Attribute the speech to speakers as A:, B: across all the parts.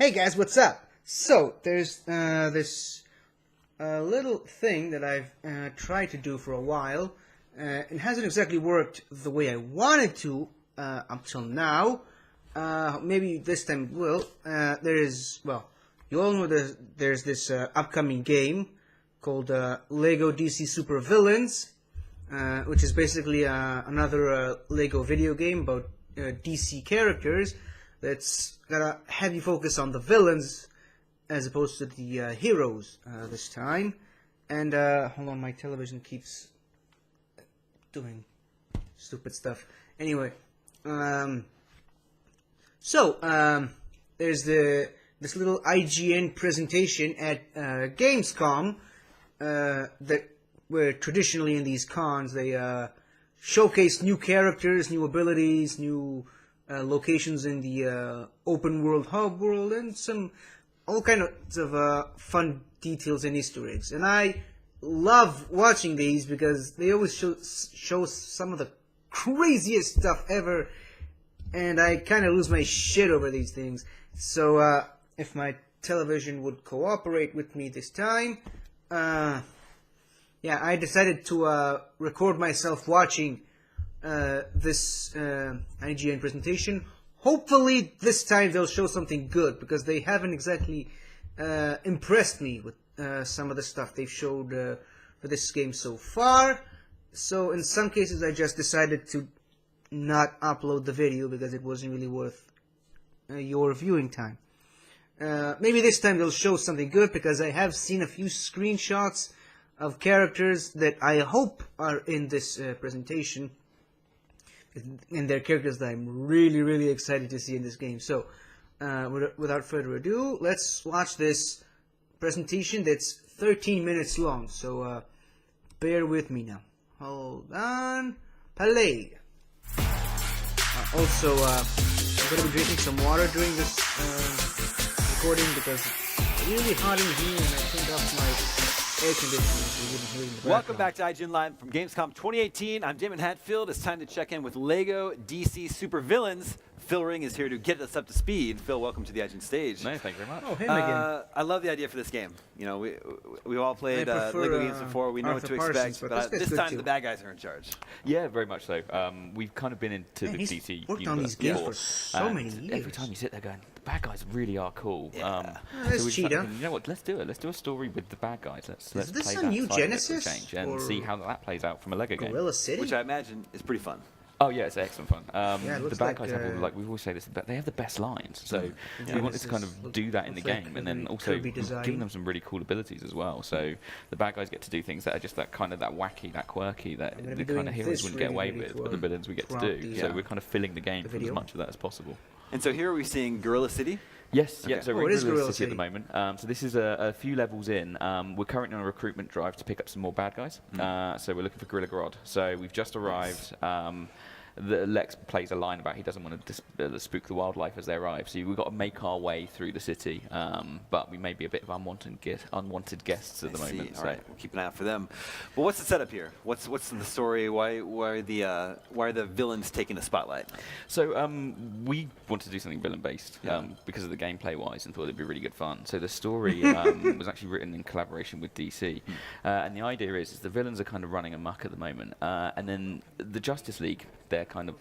A: Hey guys, what's up? So, there's this little thing that I've tried to do for a while. It hasn't exactly worked the way I wanted to until now. Maybe this time it will. You all know there's this upcoming game called LEGO DC Supervillains, which is basically another LEGO video game about DC characters that's got a heavy focus on the villains as opposed to the heroes this time. And hold on, my television keeps doing stupid stuff. Anyway, there's this little IGN presentation at Gamescom where traditionally in these cons they showcase new characters, new abilities, new locations in the open world hub world, and all kinds of fun details and Easter eggs. And I love watching these because they always show some of the craziest stuff ever, and I kind of lose my shit over these things. So if my television would cooperate with me this time, I decided to record myself watching this IGN presentation. Hopefully this time they'll show something good, because they haven't exactly impressed me with some of the stuff they've showed for this game so far. So in some cases I just decided to not upload the video because it wasn't really worth your viewing time. Maybe this time they'll show something good, because I have seen a few screenshots of characters that I hope are in this presentation, and they're characters that I'm really, really excited to see in this game. So, without further ado, let's watch this presentation that's 13 minutes long. So, bear with me now. Hold on. Play. Also, I'm going to be drinking some water during this recording because it's really hot in here, and I turned off my air conditioning so you wouldn't hear it in the background.
B: Welcome back to IGN Live from Gamescom 2018. I'm Damon Hatfield. It's time to check in with LEGO DC Supervillains. Phil Ring is here to get us up to speed. Phil, welcome to the IGN stage.
C: No, thank you very much.
A: Oh, him again.
B: I love the idea for this game. You know, we've all played LEGO games before. We know what to expect, but this time the bad guys are in charge.
C: Yeah, very much so. We've kind of been into the
A: he's
C: DC
A: worked
C: universe
A: on these games
C: before,
A: for so many
C: and
A: years.
C: every time you sit there going, the bad guys really are cool.
B: Yeah.
A: Let's
C: so we
A: cheat,
C: decided,
A: huh?
C: you know what? Let's do it. Let's do a story with the bad guys. Let's
A: this
C: play
A: a
C: that
A: new
C: side
A: Genesis,
C: of it for a change and
A: or
C: see how that plays out from a LEGO game.
A: Gorilla City?
B: Which I imagine is pretty fun.
C: Oh yeah, it's excellent fun.
A: Yeah, it
C: the
A: looks
C: bad
A: like,
C: guys have all, like we always say this, but they have the best lines. So we wanted to kind of do that in the game, and then also giving them some really cool abilities as well. So the bad guys get to do things that are just that kind of that wacky, that quirky, that the kind of heroes wouldn't get away with, but the villains we get to do. So we're kind of filling the game with as much of that as possible.
B: And so here are we seeing Gorilla City?
C: Yes, yeah, so we're in
A: Gorilla
C: City at the moment. So this is a few levels in. We're currently on a recruitment drive to pick up some more bad guys. So we're looking for Gorilla Grodd. So we've just arrived. Lex plays a line about he doesn't want to spook the wildlife as they arrive. So we've got to make our way through the city, but we may be a bit of unwanted guests at the moment.
B: All right, we'll keep an eye out for them. But what's the setup here? What's the story? Why are the villains taking the spotlight?
C: So we wanted to do something villain-based because of the gameplay-wise, and thought it'd be really good fun. So the story was actually written in collaboration with DC, and the idea is the villains are kind of running amok at the moment, and then the Justice League, they're kind of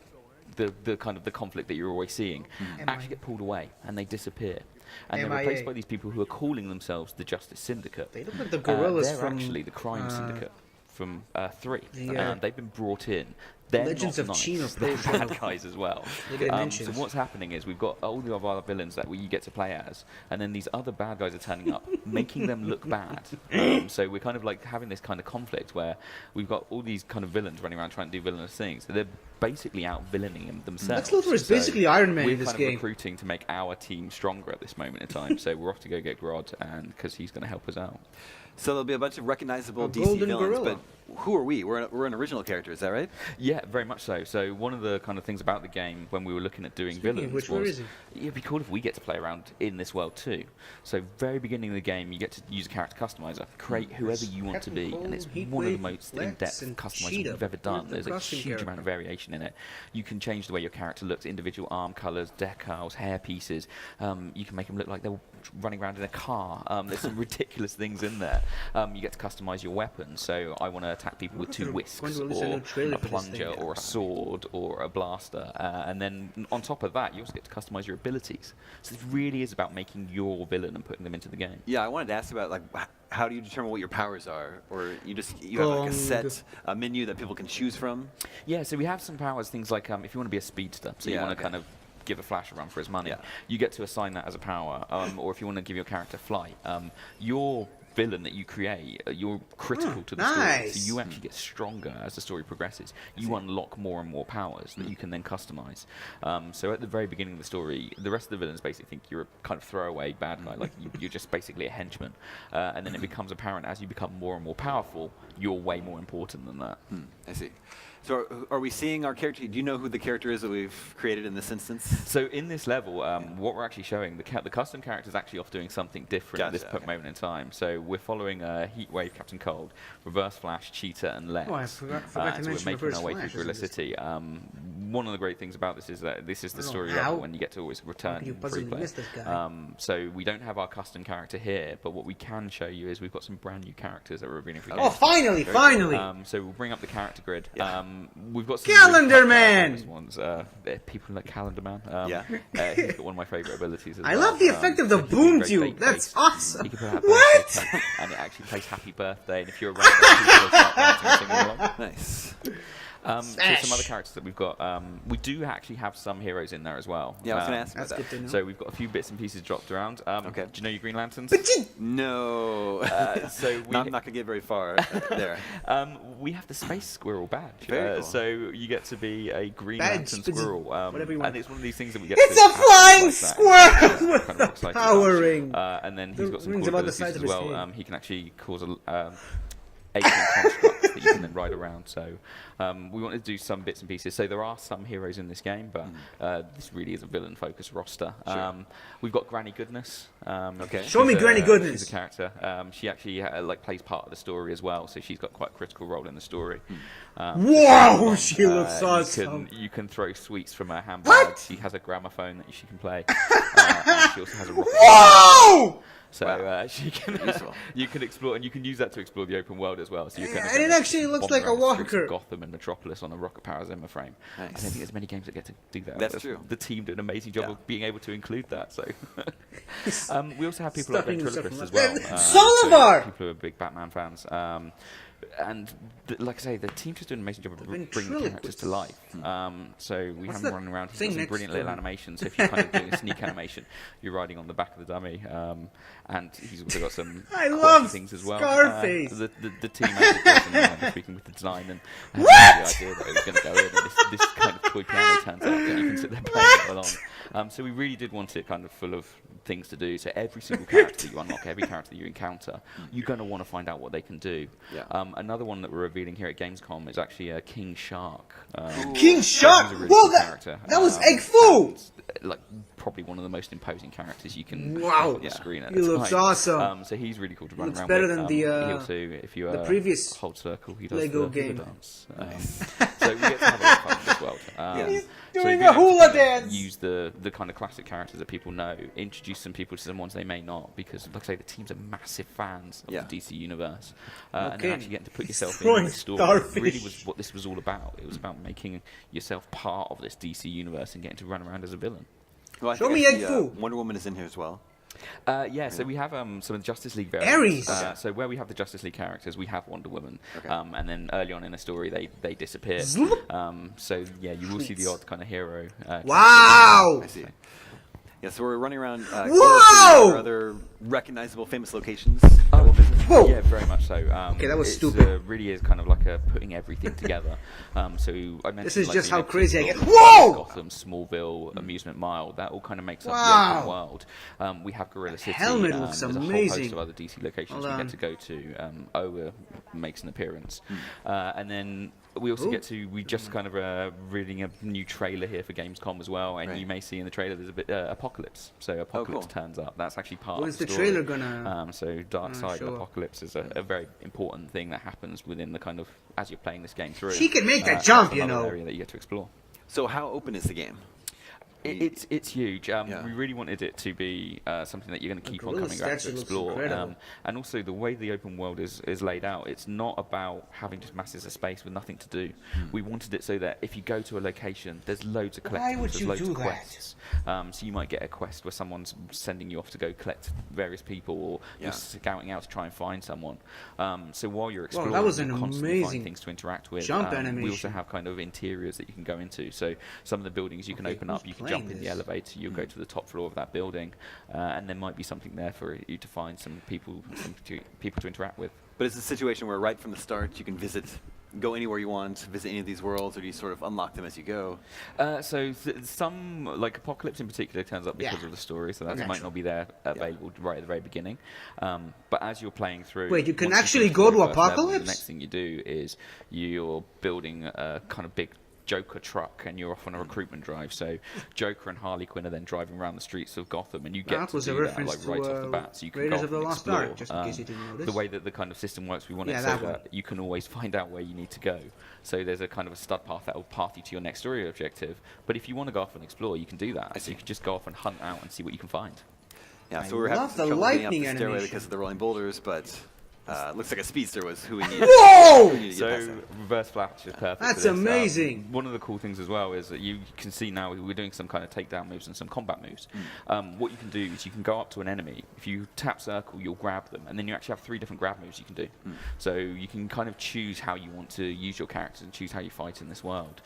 C: the conflict that you're always seeing, actually get pulled away and they disappear, and they're replaced by these people who are calling themselves the Justice Syndicate.
A: They look like the gorillas
C: they're
A: from
C: actually the Crime Syndicate from 3,
A: the,
C: and they've been brought in. They're
A: Legends
C: not
A: of
C: nice.
A: Chino
C: They're bad guys as well. So what's happening is we've got all the other villains that you get to play as, and then these other bad guys are turning up, making them look bad. So we're kind of like having this kind of conflict where we've got all these kind of villains running around trying to do villainous things. So they're basically out villaining themselves.
A: Lex Luthor is basically Iron Man
C: we're
A: in this
C: kind
A: game.
C: of recruiting to make our team stronger at this moment in time. So we're off to go get Grodd, and because he's going to help us out.
B: So there'll be a bunch of recognizable DC
A: golden
B: villains,
A: gorilla.
B: but who are we? We're an original character, is that right?
C: Yeah, very much so. So one of the kind of things about the game when we were looking at doing villains
A: which, where
C: was
A: is he?
C: it'd be cool if we get to play around in this world too. So very beginning of the game, you get to use a character customizer, create whoever you want to be, and it's one of the most in-depth customizing we've ever done. There's a huge amount of variation in it. You can change the way your character looks, individual arm colors, decals, hair pieces. You can make them look like they're running around in a car. There's some ridiculous things in there. You get to customize your weapons. So I want to attack people with 2 whisks, or a plunger, or a sword, or a blaster. And then on top of that, you also get to customize your abilities. So it really is about making your villain and putting them into the game.
B: Yeah, I wanted to ask about, like, how do you determine what your powers are? Or you have like a set menu that people can choose from?
C: Yeah, so we have some powers, things like if you want to be a speedster, so you want to kind of give a Flash a run for his money, you get to assign that as a power. Or if you want to give your character flight, your villain that you create, you're critical to the story, so you actually get stronger as the story progresses. You unlock more and more powers that you can then customize. So at the very beginning of the story, the rest of the villains basically think you're a kind of throwaway bad guy, like you're just basically a henchman. And then it becomes apparent as you become more and more powerful, you're way more important than that.
B: I see. So are we seeing our character? Do you know who the character is that we've created in this instance?
C: So in this level, what we're actually showing, the custom character is actually off doing something different at this moment in time. So we're following Heatwave, Captain Cold, Reverse Flash, Cheetah, and Lex.
A: Oh, I forgot to
C: so
A: mention
C: we're making our way
A: Reverse
C: through
A: Flash,
C: Gorilla City. One of the great things about this is that this is the story level when you get to always return free play. So we don't have our custom character here, but what we can show you is we've got some brand new characters that we're revealing for
A: Oh, finally!
C: So we'll bring up the character grid. We've got some
A: Calendar Man!
C: Ones. People like Calendar Man. He's got one of my favourite abilities as well.
A: I love the effect of the boom tube. That's awesome.
C: You can put what? And it actually plays Happy Birthday, and if you're around, people will start dancing and singing along.
B: Nice.
C: So some other characters that we've got. We do actually have some heroes in there as well.
B: Yeah, I was going to ask about
A: that's good to know.
C: So we've got a few bits and pieces dropped around.
B: Okay.
C: Do you know your Green Lanterns?
B: No.
C: So
B: I'm not going to get very far there.
C: We have the Space Squirrel badge.
B: Very cool.
C: So you get to be a Green Lantern squirrel.
A: And
C: it's one of these things that we get
A: it's
C: to
A: a flying squirrel with
C: kind of
A: a power ring.
C: And then he's got some
A: rings
C: cool
A: about the
C: abilities
A: size
C: as
A: of his
C: well.
A: head.
C: He can actually cause a alien constructs that you can then ride around. So we wanted to do some bits and pieces. So there are some heroes in this game, but this really is a villain-focused roster. We've got Granny Goodness.
A: Show me Granny Goodness.
C: She's a character. She actually plays part of the story as well, so she's got quite a critical role in the story.
A: Wow, she looks awesome.
C: You can throw sweets from her handbag. She has a gramophone that she can play. And she also has a rocket.
A: Whoa!
C: So she can you can explore, and you can use that to explore the open world as well. So you can
A: and it actually looks like a walker.
C: Gotham and Metropolis on a rocket power Zimmer frame. Nice. I don't think there's many games that get to do that.
B: That's true.
C: The team did an amazing job of being able to include that. So we also have people like Ventriloquist as well.
A: Solivar!
C: So people who are big Batman fans. And like I say, the team just doing an amazing job of bringing characters to life. So we have him running around. He's got some brilliant little animations. So if you're kind of doing a sneak animation, you're riding on the back of the dummy. And he's also got some things as well.
A: Scarface.
C: The team was speaking with the design and had the idea that it was going to go in, and this kind of toy piano turns out, and you can sit there playing it along. So we really did want it kind of full of things to do. So every single character that you unlock, every character that you encounter, you're going to want to find out what they can do. Another one that we're revealing here at Gamescom is actually King Shark.
A: King Shark?
C: Really
A: Well,
C: character.
A: that was Egg Fu!
C: Like probably one of the most imposing characters you can
A: Wow.
C: have on the screen at
A: He
C: the time.
A: looks awesome.
C: So he's really cool to run
A: Looks
C: around
A: better
C: with.
A: than the,
C: he also, if you
A: the previous
C: hold circle, he does
A: Lego
C: the
A: game.
C: dance. So we get to have a lot of fun with this world.
A: He's
C: so
A: doing
C: being
A: a
C: able to
A: hula
C: kind of
A: dance.
C: Use the kind of classic characters that people know, introduce some people to some ones they may not, because like I say, the teams are massive fans of the DC universe, and then actually getting to put yourself in the story really was what this was all about. It was about making yourself part of this DC universe and getting to run around as a villain.
B: Well,
A: Show me Egg Fu.
B: Wonder Woman is in here as well.
C: So we have some of the Justice League variants.
A: Ares!
C: So where we have the Justice League characters, we have Wonder Woman. And then early on in the story, they disappear. So yeah, you will see the odd kind of hero.
A: Wow!
B: I see. Yeah, so we're running around
A: Whoa!
B: other recognizable famous locations.
C: Oh,
B: wolf, isn't it?
A: Whoa!
C: Yeah, very much so.
A: Okay, that was
C: it's,
A: stupid.
C: Really is kind of like putting everything together. So I mentioned
A: This is
C: like,
A: just
C: being
A: how
C: able to
A: crazy I
C: build
A: get. Whoa!
C: Gotham, Smallville, Amusement Mile. That all kind of makes up
A: Wow.
C: the open world. We have Gorilla City.
A: helmet looks
C: there's a whole
A: amazing.
C: host of other DC locations
A: Hold
C: we
A: on.
C: get to go to. Oa makes an appearance, and then we also get to. We just kind of reading a new trailer here for Gamescom as well, and you may see in the trailer there's a bit Apocalypse. So Apocalypse turns up. That's actually part
A: What
C: of
A: is the
C: story.
A: trailer gonna
C: So Darkseid
A: show up?
C: Apocalypse is a very important thing that happens within the kind of as you're playing this game through.
A: She can make that
C: That's
A: jump, you
C: another
A: know.
C: area that you get to explore.
B: So how open is the game?
C: It's huge. We really wanted it to be something that you're going to keep on
A: gorilla
C: coming back to
A: statue looks
C: explore.
A: incredible.
C: And also the way the open world is laid out, it's not about having just masses of space with nothing to do. We wanted it so that if you go to a location, there's loads of collectibles,
A: would
C: there's
A: you
C: loads
A: do
C: of
A: that?
C: quests. So you might get a quest where someone's sending you off to go collect various people, or you're scouting out to try and find someone. So while you're exploring,
A: that was
C: you
A: an
C: constantly
A: amazing
C: find things to interact with.
A: jump
C: We also
A: animation.
C: have kind of interiors that you can go into. So some of the buildings you can
A: Okay,
C: open up,
A: who's
C: you can
A: playing
C: jump in the
A: this?
C: elevator. You'll go to the top floor of that building, and there might be something there for you to find some people to interact with.
B: But it's a situation where right from the start you can go anywhere you want, visit any of these worlds, or do you sort of unlock them as you go?
C: Some, like Apocalypse in particular, turns up because of the story, so that might not be there available right at the very beginning. But as you're playing through...
A: Wait, you can
C: once
A: actually
C: finish
A: go
C: the
A: to
C: first level,
A: Apocalypse?
C: the next thing you do is you're building a kind of big Joker truck, and you're off on a recruitment drive. So Joker and Harley Quinn are then driving around the streets of Gotham, and you get
A: That
C: to
A: was a
C: do that
A: reference
C: like right
A: to,
C: off the bat. So you can
A: Raiders
C: go
A: of the
C: and
A: Lost
C: explore.
A: Ark, just in case you didn't know this.
C: The way that the kind of system works, we want
A: Yeah,
C: it so
A: that one.
C: that you can always find out where you need to go. So there's a kind of a stud path that will path you to your next story objective. But if you want to go off and explore, you can do that. So you can just go off and hunt out and see what you can find.
B: Yeah,
A: I
B: so we're having
A: love
B: some
A: the
B: trouble getting up
A: lightning
B: the stairway
A: animation.
B: because of the rolling boulders, but looks like a speedster was who we needed.
A: Whoa!
B: We needed to get past
C: So
B: that.
C: reverse flash is perfect.
A: That's
C: for this.
A: amazing.
C: One of the cool things as well is that you can see now we're doing some kind of takedown moves and some combat moves. What you can do is you can go up to an enemy. If you tap circle, you'll grab them, and then you actually have 3 different grab moves you can do. So you can kind of choose how you want to use your characters and choose how you fight in this world.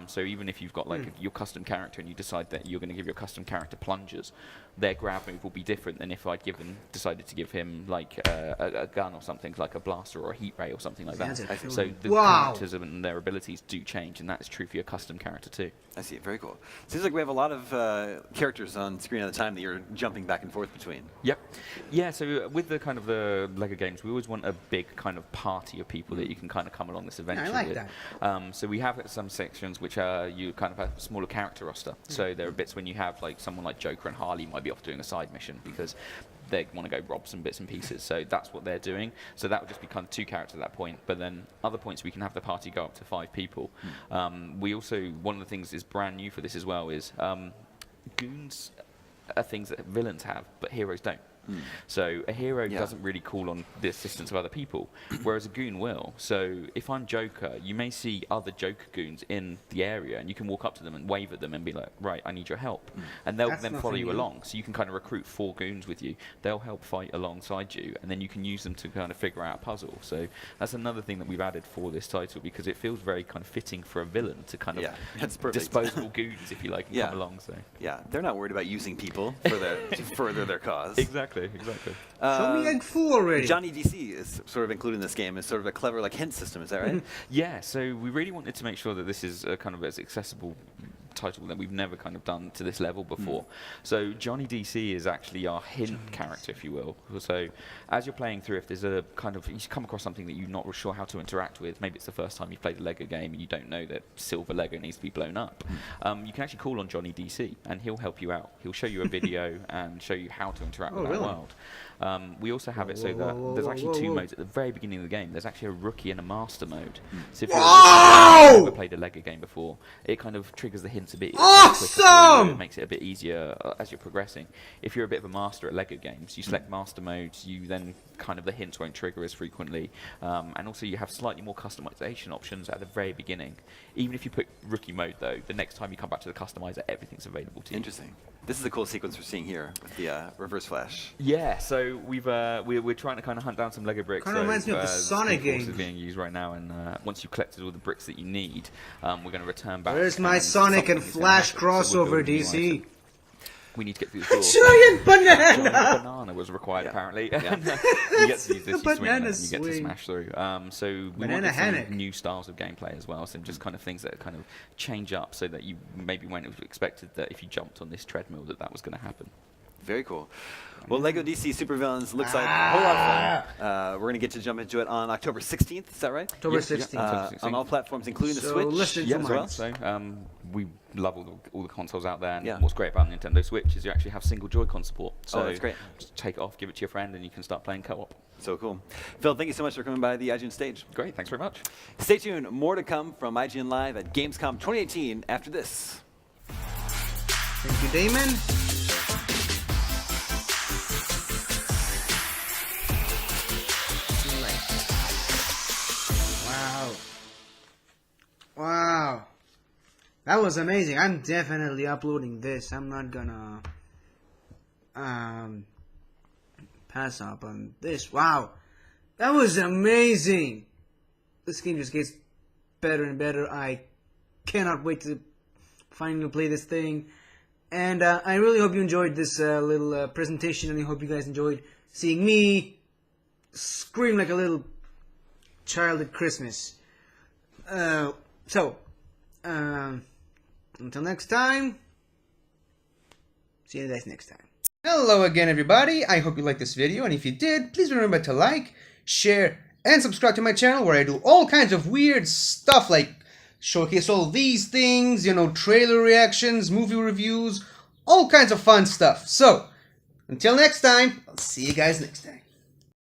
C: So even if you've got like your custom character and you decide that you're going to give your custom character plungers, their grab move will be different than if I'd decided to give him like a gun or something, like a blaster or a heat ray or something like that.
A: Fancy.
C: So the
A: Wow.
C: characters and their abilities do change, and that is true for your custom character too.
B: I see, very cool. Seems like we have a lot of characters on screen at a time that you're jumping back and forth between.
C: Yep. Yeah, so with the kind of the LEGO games, we always want a big kind of party of people that you can kind of come along this adventure
A: I like
C: with.
A: that.
C: So we have some sections which are you kind of have a smaller character roster. So there are bits when you have like someone like Joker and Harley might be off doing a side mission because they want to go rob some bits and pieces. So that's what they're doing. So that would just be kind of 2 characters at that point. But then other points we can have the party go up to 5 people. We also, one of the things is brand new for this as well is goons are things that villains have, but heroes don't. So a hero doesn't really call on the assistance of other people, whereas a goon will. So if I'm Joker, you may see other Joker goons in the area, and you can walk up to them and wave at them and be like, right, I need your help. And they'll
A: That's
C: then follow
A: nothing
C: you
A: new.
C: along. So you can kind of recruit 4 goons with you. They'll help fight alongside you, and then you can use them to kind of figure out a puzzle. So that's another thing that we've added for this title, because it feels very kind of fitting for a villain to kind of
B: that's perfect.
C: disposable goons, if you like, and come along. So
B: Yeah, they're not worried about using people for to further their cause.
C: exactly.
A: Show me Egg 4 already.
B: Johnny DC is sort of included in this game as sort of a clever like hint system, is that right?
C: Yeah, so we really wanted to make sure that this is a kind of as accessible title that we've never kind of done to this level before. So Johnny DC is actually our hint character, if you will. So as you're playing through, if there's a kind of, you come across something that you're not sure how to interact with, maybe it's the first time you've played a LEGO game and you don't know that silver LEGO needs to be blown up, you can actually call on Johnny DC and he'll help you out. He'll show you a video and show you how to interact with that world. We also have it so that there's actually 2 modes at the very beginning of the game. There's actually a rookie and a master mode. So if you've never played a LEGO game before, it kind of triggers the hints a bit quicker for you. It makes it a bit easier as you're progressing. If you're a bit of a master at LEGO games, you select master mode, you then kind of the hints won't trigger as frequently. And also you have slightly more customization options at the very beginning. Even if you put rookie mode though, the next time you come back to the customizer, everything's available to you.
B: Interesting. This is a cool sequence we're seeing here with the reverse flash.
C: Yeah, so we're trying to kind of hunt down some LEGO bricks.
A: Kind of reminds me of the Sonic
C: Speed Force
A: game.
C: is being used right now, and once you've collected all the bricks that you need, we're going to return back.
A: Where's my
C: and
A: Sonic
C: something
A: and
C: is gonna
A: Flash
C: happen, so we're
A: crossover,
C: building a new
A: DC?
C: item. we need to get through the door.
A: Giant banana!
C: Giant banana was required apparently. You get to use this, you swing on it,
A: banana
C: and you get to
A: swing.
C: smash through. So we
A: Banana
C: wanted
A: hammock.
C: some new styles of gameplay as well, so just kind of things that kind of change up so that you maybe won't have expected that if you jumped on this treadmill that was going to happen.
B: Very cool. Well, LEGO DC Supervillains looks like a whole lot of fun. We're going to get to jump into it on October 16th. Is that right?
A: October 16th.
B: On all platforms, including the
A: So
B: Switch.
A: listen
C: Yeah,
A: to
C: as well.
A: mine.
C: So we love all the consoles out there, and
B: Yeah.
C: what's great about Nintendo Switch is you actually have single Joy-Con support. So
B: that's great.
C: just take it off, give it to your friend, and you can start playing co-op.
B: So cool. Phil, thank you so much for coming by the iTunes stage.
C: Great, thanks very much.
B: Stay tuned. More to come from IGN Live at Gamescom 2018 after this.
A: Thank you, Damon. Wow. Wow. That was amazing. I'm definitely uploading this. I'm not gonna pass up on this. Wow. That was amazing. This game just gets better and better. I cannot wait to finally play this thing. And I really hope you enjoyed this little presentation, and I hope you guys enjoyed seeing me scream like a little child at Christmas. Until next time, see you guys next time. Hello again, everybody. I hope you liked this video, and if you did, please remember to like, share, and subscribe to my channel, where I do all kinds of weird stuff like showcase all these things, you know, trailer reactions, movie reviews, all kinds of fun stuff. So, until next time, I'll see you guys next time.